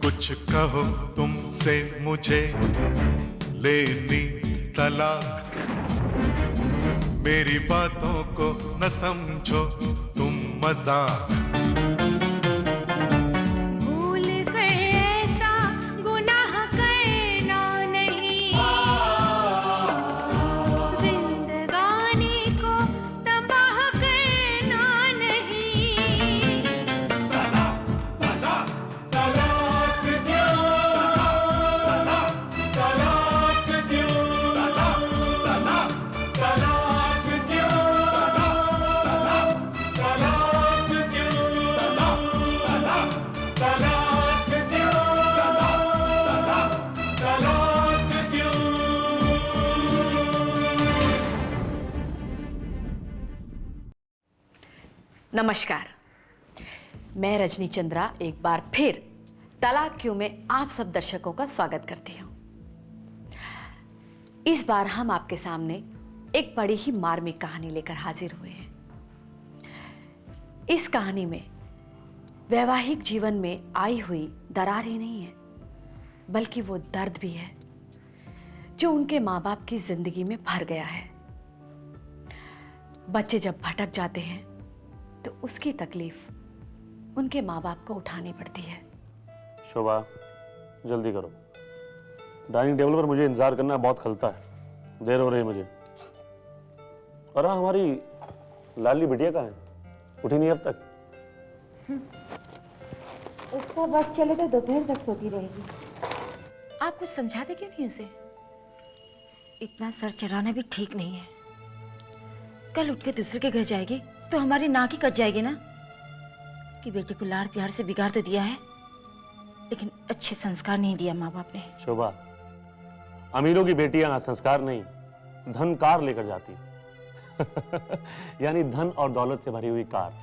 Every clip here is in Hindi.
कुछ कहो तुमसे मुझे लेनी तलाक, मेरी बातों को न समझो तुम मजाक। नमस्कार, मैं रजनी चंद्रा एक बार फिर तलाक क्यों में आप सब दर्शकों का स्वागत करती हूं। इस बार हम आपके सामने एक बड़ी ही मार्मिक कहानी लेकर हाजिर हुए हैं। इस कहानी में वैवाहिक जीवन में आई हुई दरार ही नहीं है, बल्कि वो दर्द भी है जो उनके माँ बाप की जिंदगी में भर गया है। बच्चे जब भटक जाते हैं तो उसकी तकलीफ उनके माँ बाप को उठानी पड़ती है। शोभा, जल्दी करो, डाइनिंग टेबल पर मुझे इंतजार करना बहुत खलता है, देर हो रही है मुझे। और हाँ, हमारी लाली बिटिया कहाँ है? उठी नहीं अब तक? उसका बस चले तो दोपहर तक सोती रहेगी। आप कुछ समझाते क्यों नहीं उसे? इतना सर चढ़ाना भी ठीक नहीं है। कल उठ के दूसरे के घर जाएगी तो हमारी नाक ही कट जाएगी ना कि बेटे को लाड़ प्यार से बिगाड़ तो दिया है, लेकिन अच्छे संस्कार नहीं दिया माँ बाप ने। शोभा, अमीरों की बेटियां संस्कार नहीं धन कार लेकर जाती यानी धन और दौलत से भरी हुई कार,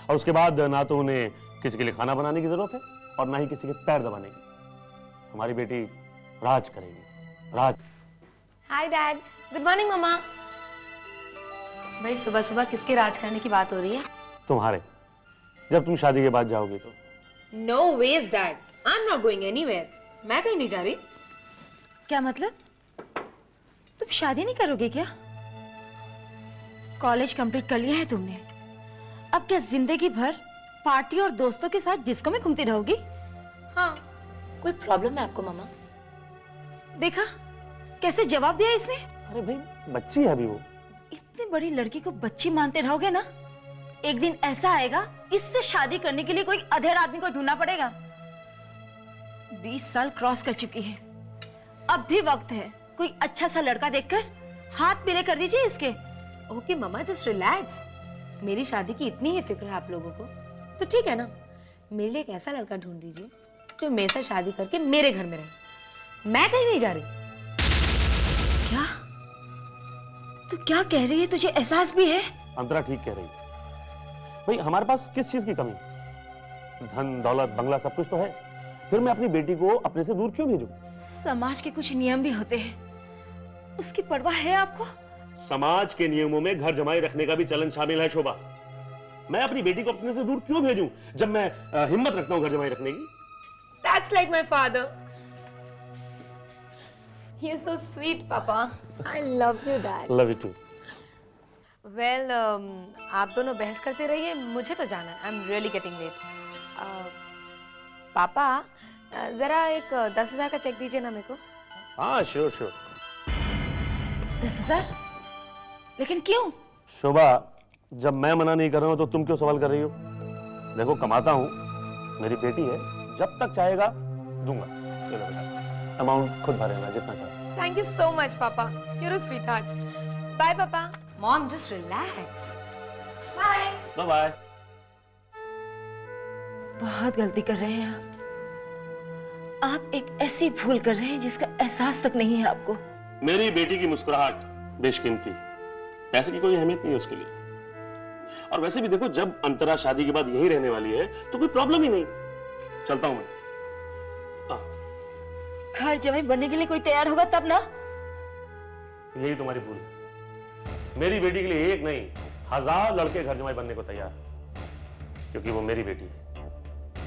और उसके बाद ना तो उन्हें किसी के लिए खाना बनाने की जरूरत है और ना ही किसी के पैर दबाने की। हमारी बेटी राज करेगी, राज। हाय डैड, गुड मॉर्निंग मम्मा। भाई सुबह सुबह किसके राज करने की बात हो रही है? तुम्हारे, जब तुम शादी के बाद जाओगे तो। No ways dad, I am not going anywhere. मैं कहीं नहीं जा रही। क्या मतलब? तुम शादी नहीं करोगे क्या? कॉलेज कंप्लीट कर लिया है तुमने, अब क्या जिंदगी भर पार्टी और दोस्तों के साथ डिस्को में घूमती रहोगी? हाँ, कोई प्रॉब्लम है आपको मम्मा? देखा कैसे जवाब दिया इसने। अरे भाई, बच्ची है अभी वो। इतनी बड़ी लड़की को बच्ची मानते रहोगे ना, एक दिन ऐसा आएगा इससे शादी करने के लिए कोई अधेड़ आदमी को ढूंढना पड़ेगा। 20 साल क्रॉस कर चुकी है, अब भी वक्त है कोई अच्छा सा लड़का देखकर हाथ पीले कर दीजिए इसके। ओके मम्मा, जस्ट रिलैक्स। मेरी शादी की इतनी ही फिक्र है आप लोगों को तो ठीक है ना, मेरे लिए एक ऐसा लड़का ढूंढ दीजिए जो मेरे साथ शादी करके मेरे घर में रहे। मैं कहीं नहीं जा रही। क्या तू क्या कह रही है? तुझे एहसास भी है? अंतरा ठीक कह रही है। भाई, हमारे पास किस चीज की कमी? धन दौलत बंगला सब कुछ तो है, फिर मैं अपनी बेटी को अपने से दूर क्यों भेजूं? समाज के कुछ नियम भी होते हैं, उसकी परवाह है आपको? समाज के नियमों में घर जमाई रखने का भी चलन शामिल है शोभा। मैं अपनी बेटी को अपने से दूर क्यों भेजूं जब मैं हिम्मत रखता हूं घर जमाई रखने की? That's like my father. You're so sweet, Papa. I love you, Dad. Love you too. Well, आप दोनों बहस करते रहिए, मुझे तो जाना है। I'm really getting late. पापा, जरा एक 10,000 का चेक दीजिए ना मेरे को। हाँ, श्योर श्योर। 10,000? लेकिन क्यों? शोभा, जब मैं मना नहीं कर रहा हूं तो तुम क्यों सवाल कर रही हो? देखो, कमाता हूं, मेरी बेटी है, जब तक चाहेगा दूंगा। चलो बेटा, अमाउंट खुद भरेगा जितना चाहे। Thank you so much, Papa. You're a sweetheart. Bye, Papa. Mom, just relax. Bye. Bye bye. बहुत गलती कर रहे हैं आप एक ऐसी भूल कर रहे हैं जिसका एहसास तक नहीं है आपको। मेरी बेटी की मुस्कुराहट बेशकीमती, पैसे की कोई अहमियत नहीं है उसके लिए। और वैसे भी देखो, जब अंतरा शादी के बाद यहीं रहने वाली है तो कोई प्रॉब्लम ही नहीं। चलता हूं मैं। घर जमाई बनने के लिए कोई तैयार होगा तब ना। यही तुम्हारी भूल है। मेरी बेटी के लिए एक नहीं 1000 लड़के घर जमाई बनने को तैयार है, क्योंकि वो मेरी बेटी है,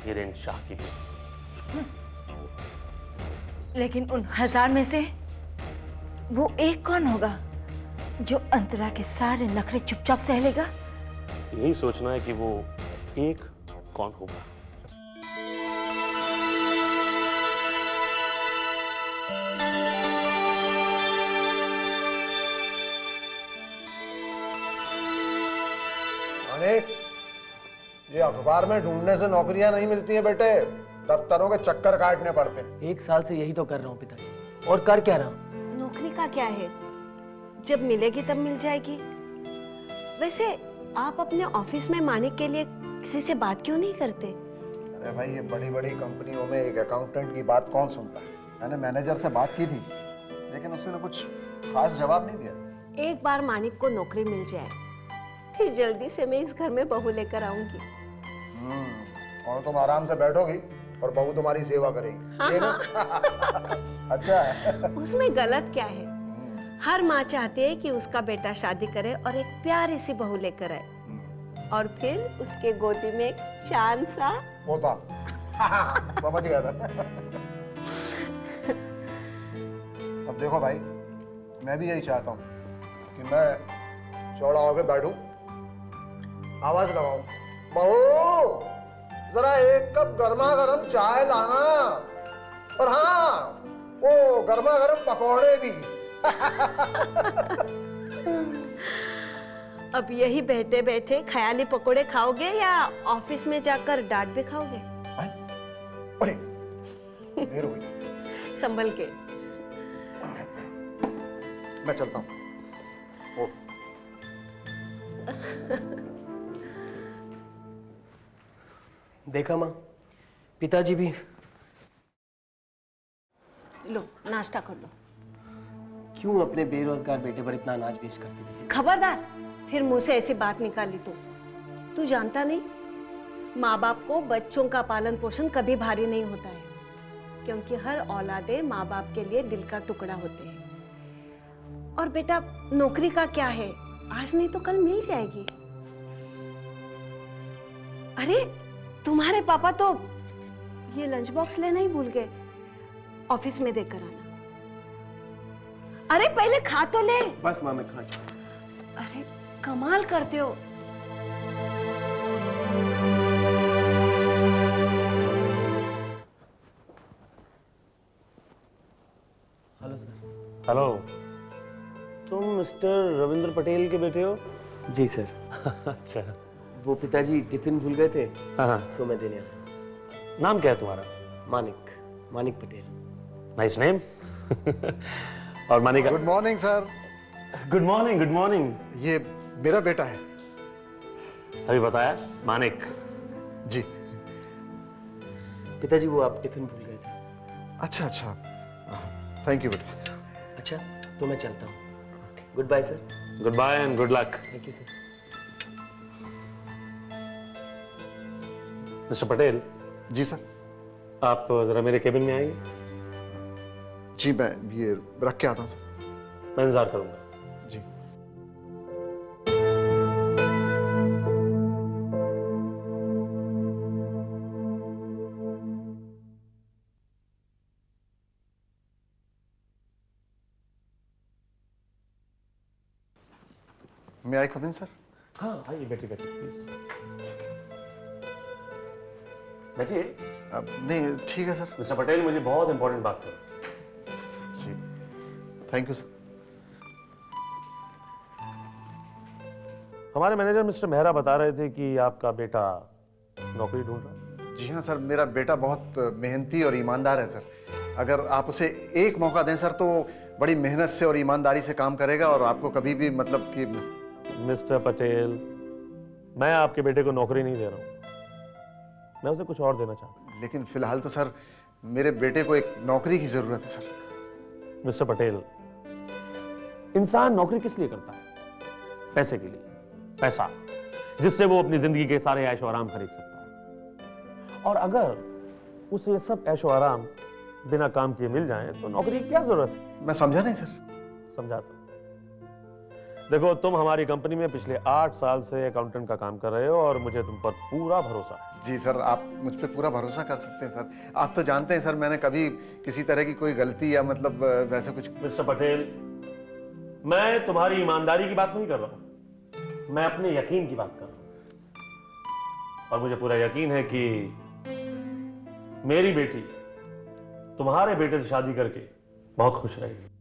हिरेन शाह की बेटी। लेकिन उन 1000 में से वो एक कौन होगा जो अंतरा के सारे नखरे चुपचाप सह लेगा? यही सोचना है कि वो एक कौन होगा। अनेक, ये अखबार में ढूंढने से नौकरियां नहीं मिलती हैं बेटे, दफ्तरों के चक्कर काटने पड़ते हैं। 1 साल से यही तो कर रहा हूँ पिताजी, और कर क्या रहा हूँ। नौकरी का क्या है, जब मिलेगी तब मिल जाएगी। वैसे आप अपने ऑफिस में मानिक के लिए किसी से बात क्यों नहीं करते? अरे भाई, ये बड़ी बड़ी कंपनियों में एक अकाउंटेंट की बात कौन सुनता है। मैंने मैनेजर से बात की थी, लेकिन उसने कुछ खास जवाब नहीं दिया। एक बार मानिक को नौकरी मिल जाए, फिर जल्दी से मैं इस घर में बहू लेकर आऊंगी। और तुम आराम से बैठोगी और बहू तुम्हारी सेवा करेगी। ये ना? अच्छा है। उसमें गलत क्या है? हर माँ चाहती है कि उसका बेटा शादी करे और एक प्यारी सी बहू लेकर आए, और फिर उसके गोदी में एक चांद सा पोता। समझ गया था। अब देखो भाई, मैं भी यही चाहता हूँ कि मैं चौड़ा होकर बैठूं, आवाज लगाऊं, बहू जरा एक कप गर्मा गर्म चाय लाना, और हाँ, वो गर्मा गर्म पकौड़े भी। अब यही बैठे बैठे ख्याली पकोड़े खाओगे या ऑफिस में जाकर डांट भी खाओगे? अरे देर हुई, संभल के। मैं चलता हूँ। देखा माँ, पिताजी भी। लो नाश्ता कर लो। क्यों अपने बेरोजगार बेटे पर इतना अनाज वेस्ट करती रहती? खबरदार, फिर मुंह से ऐसी बात निकाली तू जानता नहीं, माँ बाप को बच्चों का पालन पोषण कभी भारी नहीं होता है, क्योंकि हर औलादे माँ बाप के लिए दिल का टुकड़ा होते हैं। और बेटा, नौकरी का क्या है, आज नहीं तो कल मिल जाएगी। अरे तुम्हारे पापा तो ये लंच बॉक्स लेना ही भूल गए, ऑफिस में देकर आना। अरे पहले खा तो ले। बस माँ, मैं खा चुका। अरे कमाल करते हो। Hello sir. हेलो, तुम मिस्टर रविंद्र पटेल के बेटे हो? जी सर। अच्छा। वो पिताजी टिफिन भूल गए थे, हाँ, सो मैं देने आया। नाम क्या है तुम्हारा? मानिक पटेल। Nice name. और Manik? Good morning sir. Good morning, good morning. ये मेरा बेटा है। अभी बताया, मानिक। जी। पिताजी वो आप टिफिन भूल गए थे। अच्छा अच्छा, थैंक यू बेटा। अच्छा, तो मैं चलता हूँ। Good bye sir. Good bye and good luck. Thank you sir. Mister Patel, जी सर। आप जरा मेरे केबिन में आएंगे? जी, मैं ये रख के आता हूँ सर। मैं इंतजार करूंगा। जी। May I come in, sir? हाँ, आइए, बैठिए बैठिए प्लीज। बैठिए। नहीं, ठीक है सर। मिस्टर पटेल, मुझे बहुत इंपॉर्टेंट बात करनी। जी, थैंक यू सर। हमारे मैनेजर मिस्टर मेहरा बता रहे थे कि आपका बेटा नौकरी ढूंढ रहा है। जी हाँ सर, मेरा बेटा बहुत मेहनती और ईमानदार है सर। अगर आप उसे एक मौका दें सर, तो बड़ी मेहनत से और ईमानदारी से काम करेगा और आपको कभी भी मतलब कि। मिस्टर पटेल, मैं आपके बेटे को नौकरी नहीं दे रहा हूँ, मैं उसे कुछ और देना चाहता हूँ। लेकिन फिलहाल तो सर मेरे बेटे को एक नौकरी की जरूरत है सर। मिस्टर पटेल, इंसान नौकरी किस लिए करता है? पैसे के लिए। पैसा जिससे वो अपनी जिंदगी के सारे ऐशो आराम खरीद सकता है, और अगर उसे ये सब ऐशो आराम बिना काम किए मिल जाए तो नौकरी की क्या जरूरत है? मैं समझा नहीं सर। समझाता हूं। देखो, तुम हमारी कंपनी में पिछले 8 साल से अकाउंटेंट का काम कर रहे हो और मुझे तुम पर पूरा भरोसा है। जी सर, आप मुझ पे पूरा भरोसा कर सकते हैं सर। आप तो जानते हैं सर, मैंने कभी किसी तरह की कोई गलती या मतलब वैसे कुछ। मिस्टर पटेल, मैं तुम्हारी ईमानदारी की बात नहीं कर रहा हूं, मैं अपने यकीन की बात कर रहा हूं। और मुझे पूरा यकीन है कि मेरी बेटी तुम्हारे बेटे से शादी करके बहुत खुश रहेगी।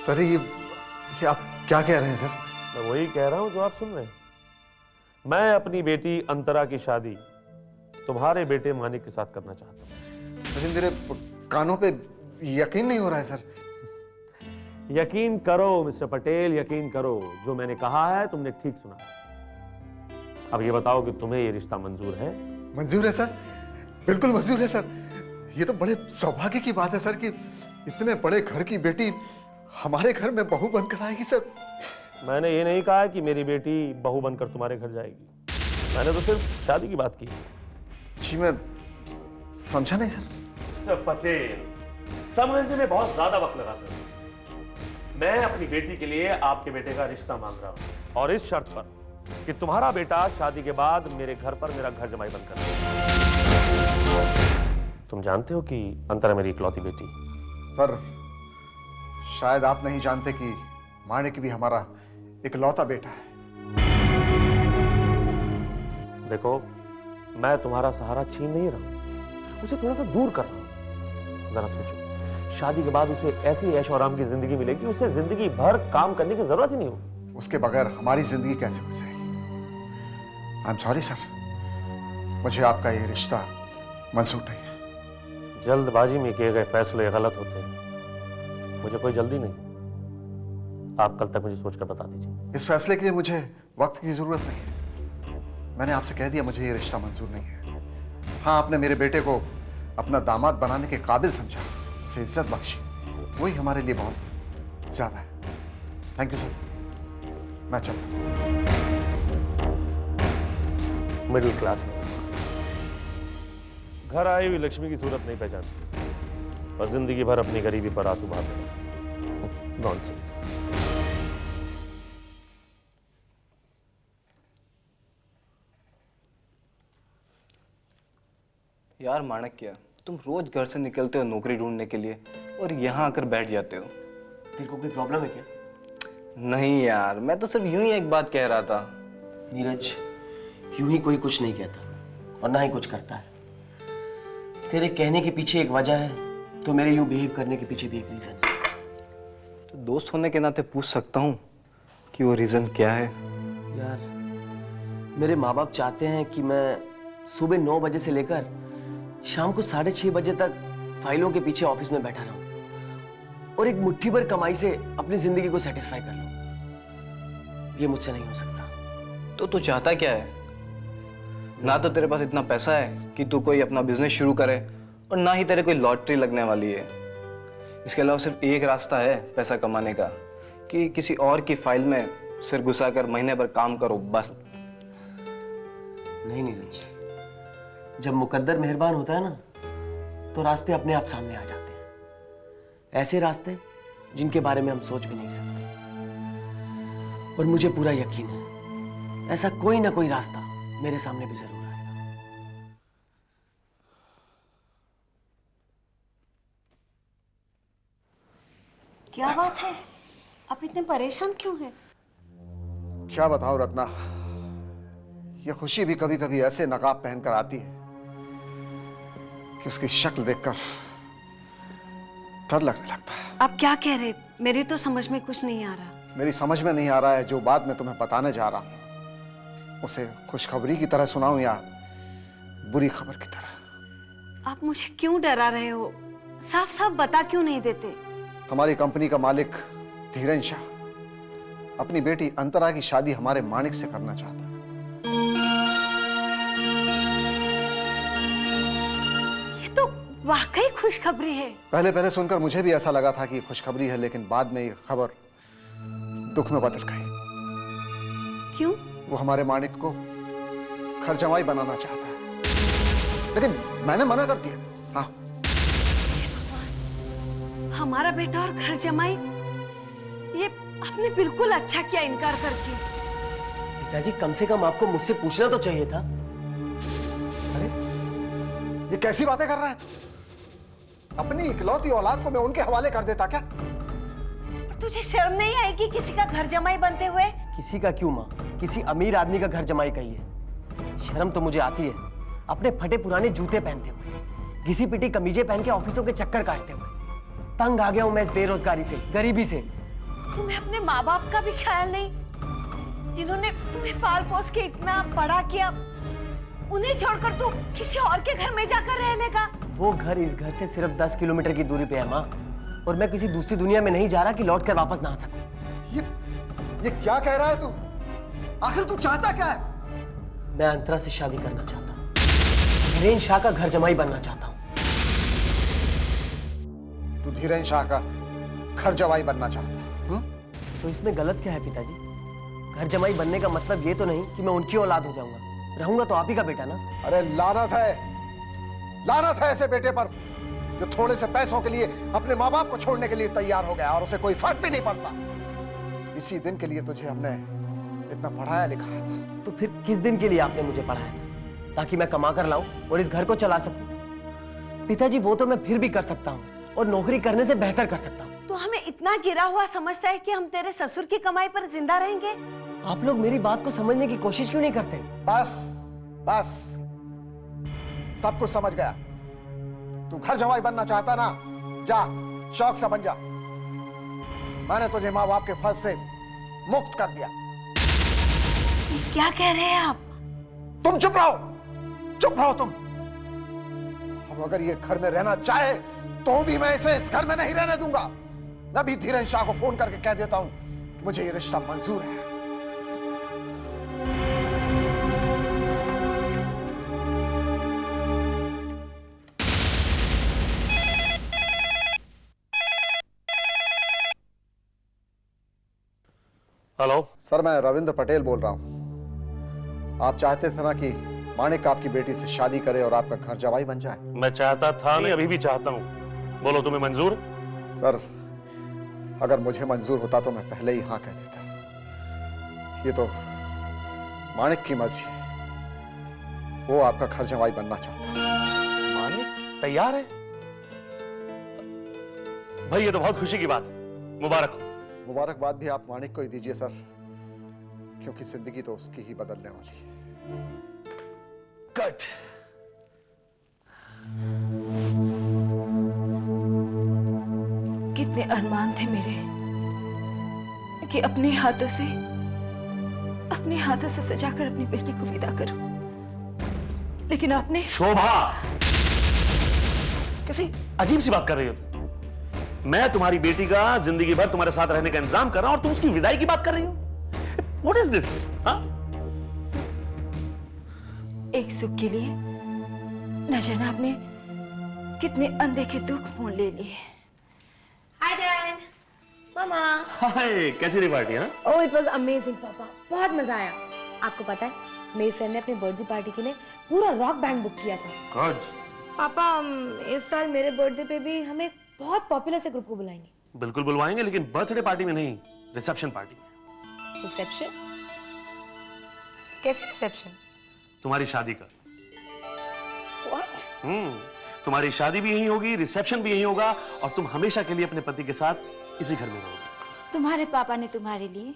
सर ये आप क्या कह रहे हैं सर? मैं वही कह रहा हूं जो आप सुन रहे हैं। मैं अपनी बेटी अंतरा की शादी तुम्हारे बेटे मानिक के साथ करना चाहता हूं। लेकिन मेरे कानों पे यकीन नहीं हो रहा है सर। यकीन करो मिस्टर पटेल, यकीन करो। जो मैंने कहा है तुमने ठीक सुना। अब ये बताओ कि तुम्हें ये रिश्ता मंजूर है? मंजूर है सर, बिल्कुल मंजूर है सर। ये तो बड़े सौभाग्य की बात है सर कि इतने बड़े घर की बेटी हमारे घर में बहू बनकर आएगी सर। मैंने ये नहीं कहा कि मेरी बेटी बहू बनकर तुम्हारे घर जाएगी, मैंने तो सिर्फ शादी की बात की। जी मैं समझा नहीं सर। मिस्टर पटेल, समझने में बहुत ज्यादा वक्त लगाते हैं। मैं अपनी बेटी के लिए आपके बेटे का रिश्ता मांग रहा हूं, और इस शर्त पर कि तुम्हारा बेटा शादी के बाद मेरे घर पर मेरा घर जमाई बनकर रहे। तुम जानते हो कि अंतरा मेरी इकलौती बेटी। सर शायद आप नहीं जानते कि मानिक भी हमारा इकलौता बेटा है। देखो, मैं तुम्हारा सहारा छीन नहीं रहा हूं, उसे थोड़ा सा दूर कर रहा हूं। जरा सोचो, शादी के बाद उसे ऐसी ऐशो आराम की जिंदगी मिलेगी, उसे जिंदगी भर काम करने की जरूरत ही नहीं होगी। उसके बगैर हमारी जिंदगी कैसे गुजरेगी? आई एम सॉरी सर, मुझे आपका ये रिश्ता मंजूर नहीं है। जल्दबाजी में किए गए फैसले गलत होते हैं। मुझे कोई जल्दी नहीं, आप कल तक मुझे सोचकर बता दीजिए। इस फैसले के लिए मुझे वक्त की जरूरत नहीं है। मैंने आपसे कह दिया मुझे ये रिश्ता मंजूर नहीं है। हाँ, आपने मेरे बेटे को अपना दामाद बनाने के काबिल समझा, उसे इज्जत बख्शी, वही हमारे लिए बहुत ज्यादा है। थैंक यू सर, मैं चलता हूँ। मिडिल क्लास में घर आई हुई लक्ष्मी की सूरत नहीं पहचानती और जिंदगी भर अपनी गरीबी पर आंसू बहाते रहती। नॉनसेंस। यार माणक, क्या तुम रोज घर से निकलते हो नौकरी ढूंढने के लिए और यहाँ आकर बैठ जाते हो? तेरे को कोई प्रॉब्लम है क्या? नहीं यार, मैं तो सिर्फ यूं ही एक बात कह रहा था। नीरज, यूं ही कोई कुछ नहीं कहता और ना ही कुछ करता है। तेरे कहने के पीछे एक वजह है, तो मेरे यूं बिहेव करने के पीछे भी एक रीजन है। तो दोस्त होने के नाते पूछ सकता हूँ कि वो रीजन क्या है? यार, मेरे माँ बाप चाहते हैं कि मैं सुबह 9 बजे से लेकर शाम को 6:30 बजे तक फाइलों के पीछे ऑफिस में बैठा रहूं और एक मुट्ठी भर कमाई से अपनी जिंदगी को सेटिस्फाई कर लूं। ये मुझसे नहीं हो सकता। तो तू चाहता क्या है? ना तो तेरे पास इतना पैसा है कि तू कोई अपना बिजनेस शुरू करे, और ना ही तेरे कोई लॉटरी लगने वाली है। इसके अलावा सिर्फ एक रास्ता है पैसा कमाने का, कि किसी और की फाइल में सिर घुसाकर महीने भर काम करो, बस। नहीं नीरज, जब मुकद्दर मेहरबान होता है ना, तो रास्ते अपने आप सामने आ जाते हैं। ऐसे रास्ते जिनके बारे में हम सोच भी नहीं सकते। और मुझे पूरा यकीन है, ऐसा कोई ना कोई रास्ता मेरे सामने भी जरूर आएगा। क्या बात है, आप इतने परेशान क्यों हैं? क्या बताओ रत्ना, ये खुशी भी कभी कभी ऐसे नकाब पहनकर आती है कि उसकी शक्ल देखकर डर लगने लगता है। आप क्या कह रहे? मेरी तो समझ में कुछ नहीं आ रहा। मेरी समझ में नहीं आ रहा है जो बात मैं तुम्हें बताने जा रहा हूं उसे खुशखबरी की तरह सुनाऊं या बुरी खबर की तरह। आप मुझे क्यों डरा रहे हो? साफ साफ बता क्यों नहीं देते? हमारी कंपनी का मालिक धीरेन शाह अपनी बेटी अंतरा की शादी हमारे मानिक से करना चाहता है। ये तो वाकई खुशखबरी है। पहले पहले सुनकर मुझे भी ऐसा लगा था कि खुशखबरी है, लेकिन बाद में ये खबर दुख में बदल गई। क्यों? वो हमारे मानिक को घर जमाई बनाना चाहता है, लेकिन मैंने मना कर दिया। हाँ, हमारा बेटा और घर जमाई, ये आपने बिल्कुल अच्छा किया इनकार करके। पिताजी कम से कम आपको मुझसे पूछना तो चाहिए था। अरे ये कैसी बातें कर रहा है? अपनी इकलौती औलाद को मैं उनके हवाले कर देता क्या? तुझे शर्म नहीं आएगी किसी का घर जमाई बनते हुए? किसी का क्यों माँ, किसी अमीर आदमी का घर जमाई कही है। शर्म तो मुझे आती है अपने फटे पुराने जूते पहनते हुए, घिसी पिटी कमीजें पहन के ऑफिसों के चक्कर काटते हुए। तंग आ गया हूं मैं इस बेरोजगारी से, गरीबी से। तुम्हें अपने माँ बाप का भी ख्याल नहीं, जिन्होंने तुम्हें पाल पोस के इतना बड़ा किया, उन्हें छोड़कर तू किसी और के घर में जाकर रह लेगा? वो घर इस घर से सिर्फ 10 किलोमीटर की दूरी पे है माँ, और मैं किसी दूसरी दुनिया में नहीं जा रहा कि लौट कर वापस ना आ सकूं। ये क्या कह रहा है तू? आखिर तू चाहता क्या है? मैं अंतरा से शादी करना चाहता हूँ, धीरेन शाह का घर जमाई बनना चाहता हूँ। तू धीरेन शाह का घर जमाई बनना चाहता है? तो इसमें गलत क्या है पिताजी? घर जमाई बनने का मतलब ये तो नहीं कि मैं उनकी औलाद हो जाऊंगा, रहूंगा तो आप ही का बेटा ना। अरे लानत है ऐसे बेटे पर जो थोड़े से पैसों के लिए अपने माँ बाप को छोड़ने के लिए तैयार हो गया और उसे कोई फर्क भी नहीं पड़ता। इसी दिन के लिए तुझे हमने इतना पढ़ाया लिखाया था। तो फिर किस दिन के लिए आपने मुझे पढ़ाया था? ताकि मैं कमा कर लाऊं और इस घर को चला सकूं। पिताजी वो तो मैं फिर भी कर सकता हूं और नौकरी करने से बेहतर कर सकता हूं। तो हमें इतना गिरा हुआ समझता है कि हम तेरे ससुर की कमाई पर जिंदा रहेंगे? आप लोग मेरी बात को समझने की कोशिश क्यों नहीं करते? बस सब कुछ समझ गया। तू घर जमाई बनना चाहता ना, जा शौक से बन जा। मैंने तुझे माँ बाप के फर्ज से मुक्त कर दिया। क्या कह रहे हैं आप? तुम चुप रहो तुम। अब अगर ये घर में रहना चाहे तो भी मैं इसे इस घर में नहीं रहने दूंगा। मैं भी धीरेन शाह को फोन करके कह देता हूं कि मुझे ये रिश्ता मंजूर है। हेलो सर, मैं रविंद्र पटेल बोल रहा हूं। आप चाहते थे ना कि माणिक आपकी बेटी से शादी करे और आपका घर जवाई बन जाए? मैं चाहता था नहीं, अभी भी चाहता हूँ। बोलो तुम्हें मंजूर? सर, अगर मुझे मंजूर होता तो मैं पहले ही हाँ कह देता। ये तो माणिक की मर्जी है, वो आपका घर जवाई बनना चाहता है। माणिक तैयार है? भाई ये तो बहुत खुशी की बात है, मुबारक हो। मुबारकबाद भी आप माणिक को ही दीजिए सर, क्योंकि जिंदगी तो उसकी ही बदलने वाली है। कट। कितने अरमान थे मेरे कि अपने हाथों से सजाकर अपनी बेटी को विदा करूं, लेकिन आपने। शोभा, कैसी अजीब सी बात कर रही हो? मैं तुम्हारी बेटी का जिंदगी भर तुम्हारे साथ रहने का इंतजाम कर रहा हूं और तुम उसकी विदाई की बात कर रही हो? What is this? एक सुख के लिए न जाने आपने कितने अनदेखे दुख मोल ले लिए। हाय डैड, मामा। हाय, कैसी रही party? Oh it was amazing पापा, बहुत मजा आया। आपको पता है मेरी फ्रेंड ने अपनी बर्थडे पार्टी के लिए पूरा रॉक बैंड बुक किया था। गुड। पापा इस साल मेरे बर्थडे पे भी हमें बहुत पॉपुलर से ग्रुप को बुलाएंगे। बिल्कुल बुलवाएंगे, लेकिन बर्थडे पार्टी में नहीं, रिसेप्शन पार्टी में। रिसेप्शन? कैसी रिसेप्शन? तुम्हारी शादी का। व्हाट? तुम्हारी शादी भी यहीं होगी, रिसेप्शन भी यहीं होगा, और तुम हमेशा के लिए अपने पति के साथ इसी घर में रहोगे। तुम्हारे पापा ने तुम्हारे लिए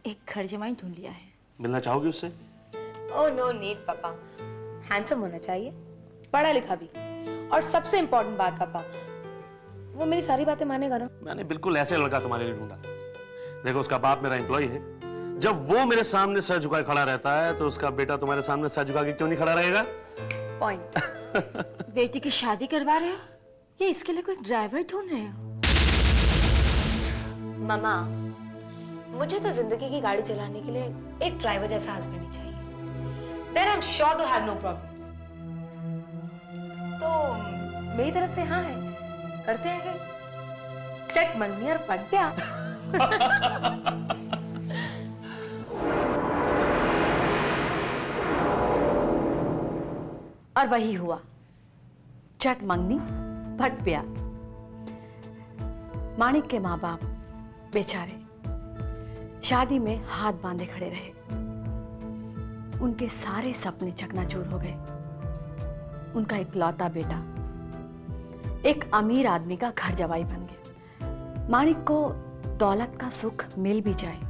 एक घर जमाई ढूंढ लिया है। मिलना चाहोगे उससे? ओह नो नीड पापा, हैंडसम होना चाहिए, पढ़ा लिखा भी, और सबसे इम्पोर्टेंट बात पापा, वो मेरी सारी बातें मानेगा ना। मैंने बिल्कुल ऐसे लड़का तुम्हारे लिए ढूंढा। देखो, उसका बाप मेरा एम्प्लॉय है। जब वो मेरे सामने सर झुकाए खड़ा रहता है तो उसका बेटा तुम्हारे सामने सर झुका के क्यों नहीं खड़ा रहेगा? पॉइंट। बेटी की शादी करवा रहे हो या इसके लिए कोई ड्राइवर ढूंढ रहे हो? मामा, मुझे तो जिंदगी की गाड़ी चलाने के लिए एक ड्राइवर जैसा हस्बैंड ही चाहिए। Then I'm sure to have no problems. तो मेरी तरफ से हाँ है, करते हैं फिर चट मंगनी और पट गया। और वही हुआ, चट मंगनी पट प्या। माणिक के माँ बाप बेचारे शादी में हाथ बांधे खड़े रहे। उनके सारे सपने चकनाचूर हो गए। उनका इकलौता बेटा एक अमीर आदमी का घर जवाई बन गया। माणिक को दौलत का सुख मिल भी जाए,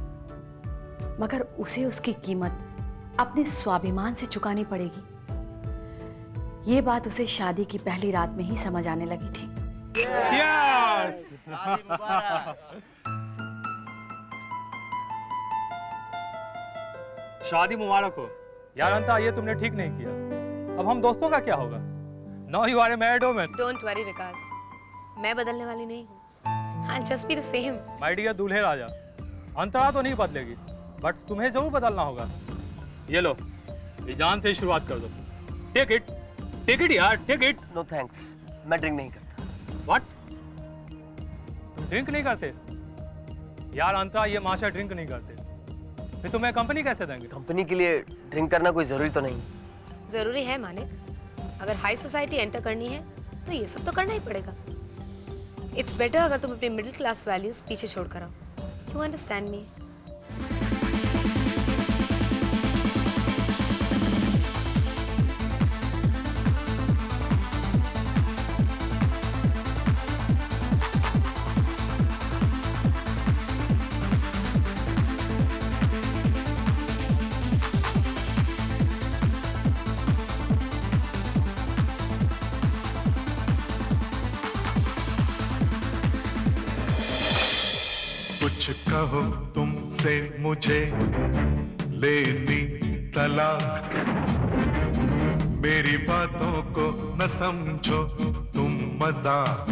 मगर उसे उसकी कीमत अपने स्वाभिमान से चुकानी पड़ेगी। ये बात उसे शादी की पहली रात में ही समझ आने लगी थी। शादी मुबारक हो। यार अंता, ये तुमने ठीक नहीं किया। अब हम दोस्तों का क्या होगा? Now you are a married woman. Don't worry Vikas, मैं बदलने वाली नहीं हूँ। I'll just be the same. My dear दूल्हे राजा, अंतरा तो नहीं बदलेगी, बट तुम्हें जरूर बदलना होगा। ये लो, ये जान से ही शुरुआत कर दो। टेक इट यार, टेक इट। नो थैंक्स, मैं ड्रिंक नहीं करता। व्हाट? तुम ड्रिंक नहीं करते? यार अंतरा, ये माशा ड्रिंक नहीं करते, फिर तुम्हें कंपनी कैसे देंगे? कंपनी के लिए ड्रिंक करना कोई जरूरी तो नहीं। जरूरी है मानिक, अगर हाई सोसाइटी एंटर करनी है तो ये सब तो करना ही पड़ेगा। इट्स बेटर अगर तुम अपने मिडिल क्लास वैल्यूज पीछे छोड़कर आओ। You understand me? कुछ कहो तुमसे मुझे लेनी तलाक, मेरी बातों को न समझो तुम मजाक।